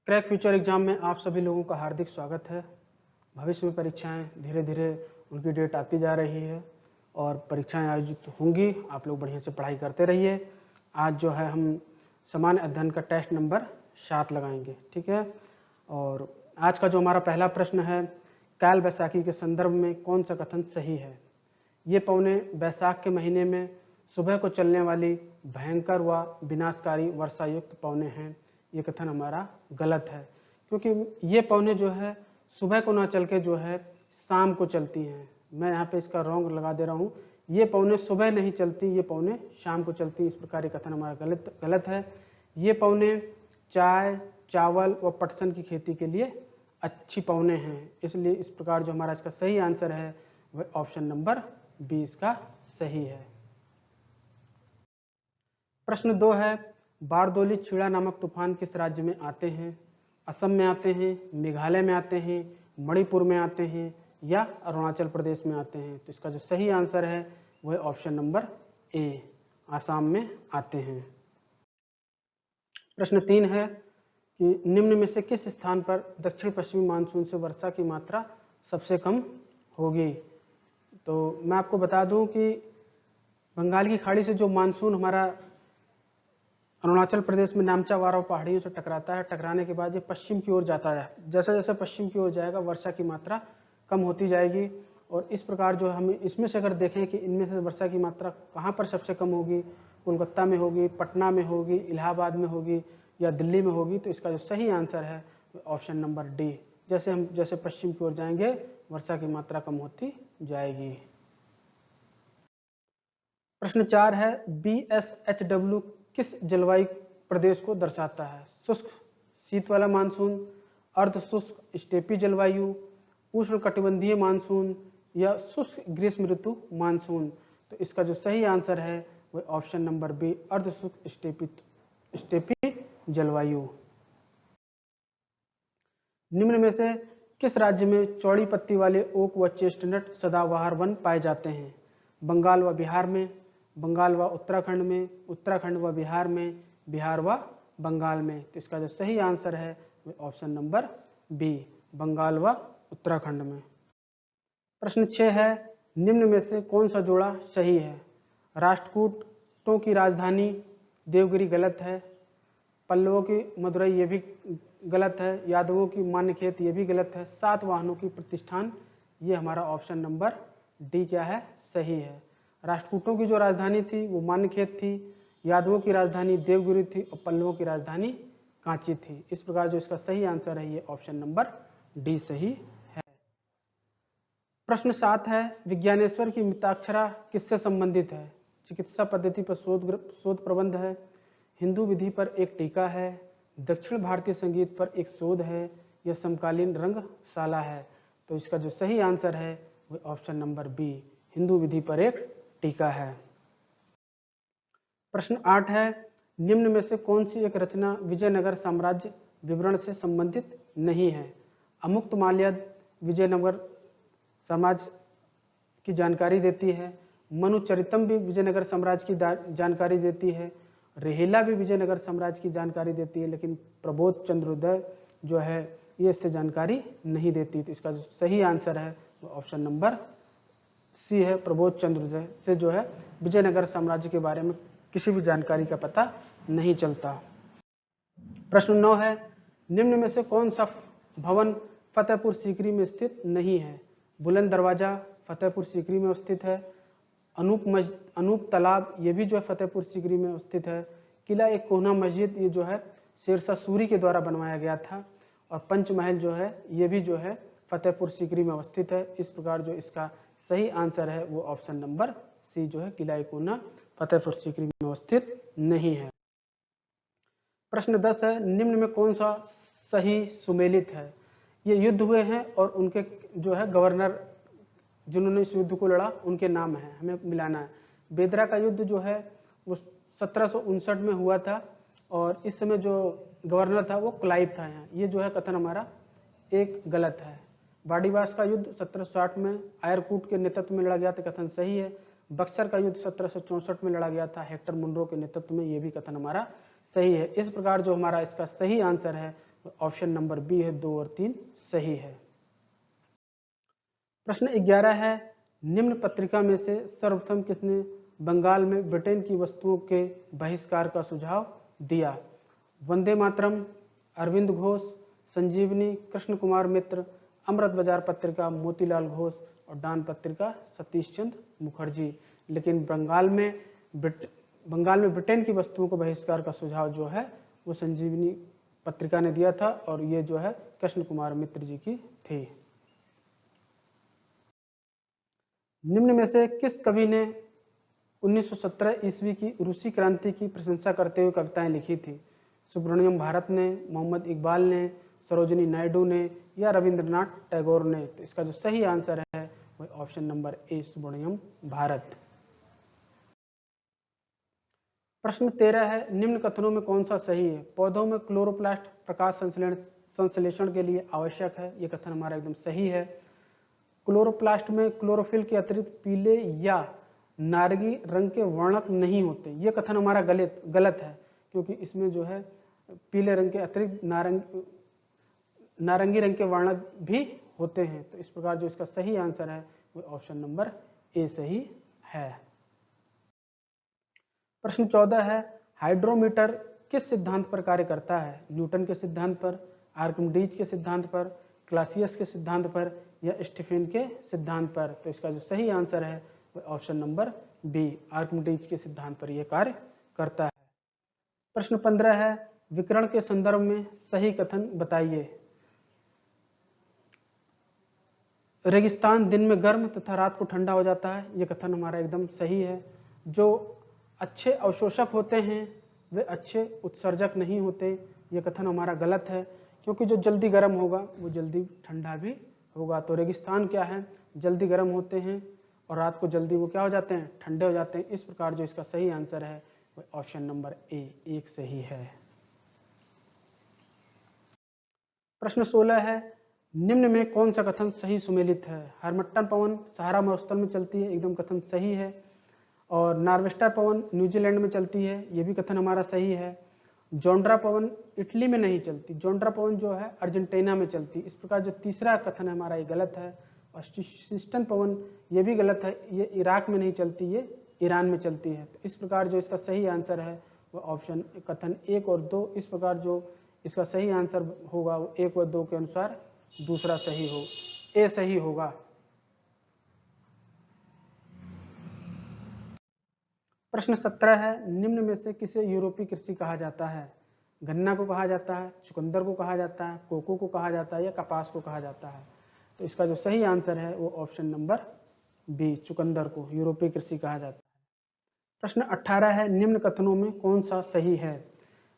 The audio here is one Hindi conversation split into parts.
क्रैक फ्यूचर एग्जाम में आप सभी लोगों का हार्दिक स्वागत है। भविष्य में परीक्षाएं धीरे धीरे उनकी डेट आती जा रही है और परीक्षाएं आयोजित होंगी। आप लोग बढ़िया से पढ़ाई करते रहिए। आज जो है हम सामान्य अध्ययन का टेस्ट नंबर 7 लगाएंगे, ठीक है। और आज का जो हमारा पहला प्रश्न है, काल बैसाखी के संदर्भ में कौन सा कथन सही है। ये पौने बैसाख के महीने में सुबह को चलने वाली भयंकर व विनाशकारी वर्षा युक्त पौने हैं। ये कथन हमारा गलत है, क्योंकि ये पौने जो है सुबह को ना चल के जो है शाम को चलती हैं। मैं यहाँ पे इसका रॉन्ग लगा दे रहा हूँ। ये पौने सुबह नहीं चलती, ये पौने शाम को चलती। इस प्रकार ये कथन हमारा गलत है। ये पौने चाय, चावल व पटसन की खेती के लिए अच्छी पौने हैं, इसलिए इस प्रकार जो हमारा इसका सही आंसर है वह ऑप्शन नंबर 20 का सही है। प्रश्न 2 है, बारदोली छीड़ा नामक तूफान किस राज्य में आते हैं। असम में आते हैं, मेघालय में आते हैं, मणिपुर में आते हैं या अरुणाचल प्रदेश में आते हैं। तो इसका जो सही आंसर है वह ऑप्शन नंबर ए, आसाम में आते हैं। प्रश्न 3 है कि निम्न में से किस स्थान पर दक्षिण पश्चिमी मानसून से वर्षा की मात्रा सबसे कम होगी। तो मैं आपको बता दूं कि बंगाल की खाड़ी से जो मानसून हमारा अरुणाचल प्रदेश में नामचा वाराव पहाड़ियों से टकराता है, टकराने के बाद ये पश्चिम की ओर जाता है। जैसे जैसे पश्चिम की ओर जाएगा वर्षा की मात्रा कम होती जाएगी। और इस प्रकार जो हम इसमें से अगर देखें कि इनमें से वर्षा की मात्रा कहाँ पर सबसे कम होगी, कोलकाता में होगी, पटना में होगी, इलाहाबाद में होगी या दिल्ली में होगी, तो इसका जो सही आंसर है ऑप्शन नंबर डी। जैसे पश्चिम की ओर जाएंगे वर्षा की मात्रा कम होती जाएगी। प्रश्न 4 है, BSHW किस जलवायु प्रदेश को दर्शाता है। शुष्क शीत वाला मानसून, अर्ध शुष्क स्टेपी जलवायु, उष्ण कटिबंधीय मानसून या शुष्क ग्रीष्म ऋतु मानसून। तो इसका जो सही आंसर है वह ऑप्शन नंबर बी, अर्ध शुष्क स्टेपी जलवायु। निम्न में से किस राज्य में चौड़ी पत्ती वाले ओक व चेस्टनट सदाबहार वन पाए जाते हैं। बंगाल व बिहार में, बंगाल व उत्तराखंड में, उत्तराखंड व बिहार में, बिहार व बंगाल में। तो इसका जो सही आंसर है वह ऑप्शन नंबर बी, बंगाल व उत्तराखंड में। प्रश्न 6 है, निम्न में से कौन सा जोड़ा सही है। राष्ट्रकूटों की राजधानी देवगिरी गलत है, पल्लवों की मदुरई ये भी गलत है, यादवों की मान्यखेत ये भी गलत है, सातवाहनों की प्रतिष्ठान ये हमारा ऑप्शन नंबर डी क्या है, सही है। राष्ट्रकूटों की जो राजधानी थी वो मान्यखेत थी, यादवों की राजधानी देवगिरी थी और पल्लवों की राजधानी कांची थी। इस प्रकार जो इसका सही आंसर है ये ऑप्शन नंबर डी सही है। प्रश्न 7 है, विज्ञानेश्वर की मिताक्षरा किससे संबंधित है। चिकित्सा पद्धति पर शोध प्रबंध है, हिंदू विधि पर एक टीका है, दक्षिण भारतीय संगीत पर एक शोध है या समकालीन रंगशाला है। तो इसका जो सही आंसर है वो ऑप्शन नंबर बी, हिंदू विधि पर एक टीका है। प्रश्न 8 है, निम्न में से कौन सी एक रचना विजयनगर साम्राज्य विवरण से संबंधित नहीं है। अमुक्त माल्यद विजयनगर साम्राज्य की जानकारी देती है, मनुचरितम भी विजयनगर साम्राज्य की जानकारी देती है, रेहेला भी विजयनगर साम्राज्य की जानकारी देती है, लेकिन प्रबोध चंद्रोदय जो है ये इससे जानकारी नहीं देती। तो इसका जो सही आंसर है वो ऑप्शन नंबर सी है, प्रबोध चंद्रोदय से जो है विजयनगर साम्राज्य के बारे में किसी भी जानकारी का पता नहीं चलता। प्रश्न 9 है, निम्न में से कौन सा भवन फतेहपुर सीकरी में स्थित नहीं है। बुलंद दरवाजा फतेहपुर सीकरी में स्थित है, अनूप तालाब ये भी जो है फतेहपुर सीकरी में स्थित है, किला एक कोहना मस्जिद ये जो है शेरशाह सूरी के द्वारा बनवाया गया था, और पंचमहल जो है ये भी जो है फतेहपुर सीकरी में अवस्थित है। इस प्रकार जो इसका सही आंसर है वो ऑप्शन नंबर सी जो है किला एक कोहना फतेहपुर सीकरी में अवस्थित नहीं है। प्रश्न 10 है, निम्न में कौन सा सही सुमेलित है। ये युद्ध हुए हैं और उनके जो है गवर्नर जिन्होंने इस युद्ध को लड़ा उनके नाम है, हमें मिलाना है। बेदरा का युद्ध जो है वो 1759 में हुआ था और इस समय जो गवर्नर था वो क्लाइव था। यहाँ ये जो है कथन हमारा एक गलत है। बाड़ीवास का युद्ध 1760 में आयरकूट के नेतृत्व में लड़ा गया था, कथन सही है। बक्सर का युद्ध 1764 में लड़ा गया था हेक्टर मुनरो के नेतृत्व में, ये भी कथन हमारा सही है। इस प्रकार जो हमारा इसका सही आंसर है ऑप्शन नंबर बी है, 2 और 3 सही है। प्रश्न 11 है, निम्न पत्रिका में से सर्वप्रथम किसने बंगाल में ब्रिटेन की वस्तुओं के बहिष्कार का सुझाव दिया? वंदे मातरम, अरविंद घोष, संजीवनी, कृष्ण कुमार मित्र, अमृत बाजार पत्रिका मोतीलाल घोष और डान पत्रिका सतीश चंद्र मुखर्जी। लेकिन बंगाल में ब्रिटेन की वस्तुओं को बहिष्कार का सुझाव जो है वो संजीवनी पत्रिका ने दिया था और ये जो है कृष्ण कुमार मित्र जी की थी। निम्न में से किस कवि ने 1917 ईस्वी की रूसी क्रांति की प्रशंसा करते हुए कविताएं लिखी थी? सुब्रमण्यम भारत ने, मोहम्मद इकबाल ने, सरोजिनी नायडू ने या रविंद्रनाथ टैगोर ने? तो इसका जो सही आंसर है वह option number A, Subramaniam Bharat. प्रश्न 13 है, निम्न कथनों में कौन सा सही है? पौधों में क्लोरोप्लास्ट प्रकाश संश्लेषण के लिए आवश्यक है, यह कथन हमारा एकदम सही है। क्लोरोप्लास्ट में क्लोरोफिल के अतिरिक्त पीले या नारंगी रंग के वर्णक नहीं होते, यह कथन हमारा गलत है, क्योंकि इसमें जो है पीले रंग के अतिरिक्त नारंगी रंग के वर्णक भी होते हैं। तो इस प्रकार जो इसका सही आंसर है वो ऑप्शन नंबर ए सही है। प्रश्न 14 है, हाइड्रोमीटर किस सिद्धांत पर कार्य करता है? न्यूटन के सिद्धांत पर, आर्किमिडीज के सिद्धांत पर, क्लासियस के सिद्धांत पर या स्टीफेन के सिद्धांत पर? तो इसका जो सही आंसर है वह ऑप्शन नंबर बी, आर्किमिडीज के सिद्धांत पर यह कार्य करता है। प्रश्न 15 है, विकिरण के संदर्भ में सही कथन बताइए। रेगिस्तान दिन में गर्म तथा रात को ठंडा हो जाता है, यह कथन हमारा एकदम सही है। जो अच्छे अवशोषक होते हैं वे अच्छे उत्सर्जक नहीं होते, यह कथन हमारा गलत है, क्योंकि जो जल्दी गर्म होगा वो जल्दी ठंडा भी होगा। तो रेगिस्तान क्या है, जल्दी गर्म होते हैं और रात को जल्दी वो क्या हो जाते हैं, ठंडे हो जाते हैं। इस प्रकार जो इसका सही आंसर है वो ऑप्शन नंबर ए, 1 सही है। प्रश्न 16 है, निम्न में कौन सा कथन सही सुमेलित है? हरमट्टन पवन सहारा मरुस्थल में चलती है, एकदम कथन सही है। और नार्वेस्टर पवन न्यूजीलैंड में चलती है, यह भी कथन हमारा सही है। जोंड्रा पवन इटली में नहीं चलती, जोंड्रा पवन जो है अर्जेंटीना में चलती। इस प्रकार जो तीसरा कथन है हमारा ये गलत है। और सिस्टन पवन ये भी गलत है, ये इराक में नहीं चलती, ये ईरान में चलती है। तो इस प्रकार जो इसका सही आंसर है वो ऑप्शन कथन 1 और 2, इस प्रकार जो इसका सही आंसर होगा वो 1 और 2 के अनुसार दूसरा सही हो, ए सही होगा। प्रश्न 17 है, निम्न में से किसे यूरोपीय कृषि कहा जाता है? गन्ना को कहा जाता है, चुकंदर को कहा जाता है, कोको को कहा जाता है या कपास को कहा जाता है? तो इसका जो सही आंसर है वो ऑप्शन नंबर बी, चुकंदर को यूरोपीय कृषि कहा जाता है। प्रश्न 18 है, निम्न कथनों में कौन सा सही है?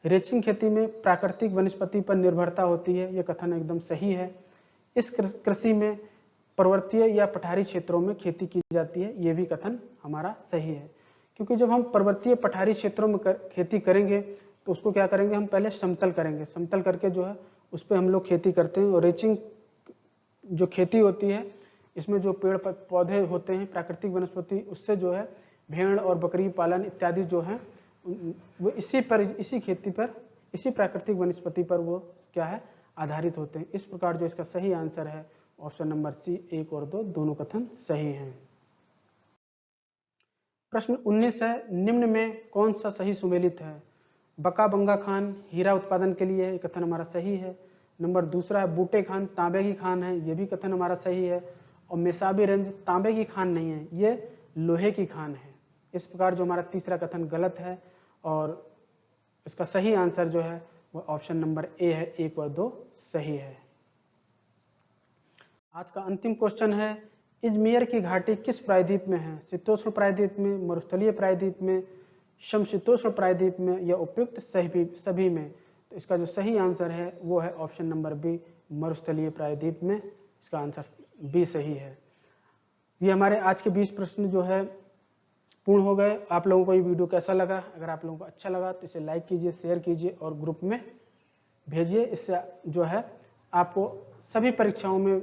रेचिंग खेती में प्राकृतिक वनस्पति पर निर्भरता होती है, यह कथन एकदम सही है। इस कृषि में पर्वतीय या पठारी क्षेत्रों में खेती की जाती है, यह भी कथन हमारा सही है, क्योंकि जब हम पर्वतीय पठारी क्षेत्रों में खेती करेंगे तो उसको क्या करेंगे, हम पहले समतल करेंगे, समतल करके जो है उस पर हम लोग खेती करते हैं। और रेचिंग जो खेती होती है इसमें जो पेड़ पौधे होते हैं प्राकृतिक वनस्पति, उससे जो है भेड़ और बकरी पालन इत्यादि जो है वो इसी खेती पर, इसी प्राकृतिक वनस्पति पर वो क्या है, आधारित होते हैं। इस प्रकार जो इसका सही आंसर है ऑप्शन नंबर सी, 1 और 2 दोनों कथन सही हैं। प्रश्न 19 है, निम्न में कौन सा सही सुमेलित है? बका बंगा खान हीरा उत्पादन के लिए है, कथन हमारा सही है। नंबर दूसरा है, बूटे खान तांबे की खान है, यह भी कथन हमारा सही है। और मेसाबी रंज तांबे की खान नहीं है, ये लोहे की खान है। इस प्रकार जो हमारा तीसरा कथन गलत है और इसका सही आंसर जो है वो ऑप्शन नंबर ए है, 1 और 2 सही है। आज का अंतिम क्वेश्चन है, इजमेर की घाटी किस प्रायद्वीप में है? शीतोष्ण प्रायद्वीप में, मरुस्थलीय प्रायद्वीप में, समशीतोष्ण प्रायद्वीप में या उपयुक्त सभी में? तो इसका जो सही आंसर है वो है ऑप्शन नंबर बी, मरुस्थलीय प्रायद्वीप में। इसका आंसर बी सही है। ये हमारे आज के 20 प्रश्न जो है पूर्ण हो गए। आप लोगों को ये वीडियो कैसा लगा? अगर आप लोगों को अच्छा लगा तो इसे लाइक कीजिए, शेयर कीजिए और ग्रुप में भेजिए। इससे जो है आपको सभी परीक्षाओं में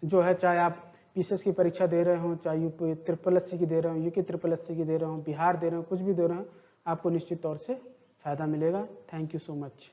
जो है, चाहे आप पीसीएस की परीक्षा दे रहे हो, चाहे यूपी SSC की दे रहे हो, यूके SSC की दे रहे हो, बिहार दे रहे हो, कुछ भी दे रहे हो, आपको निश्चित तौर से फायदा मिलेगा। Thank you so much.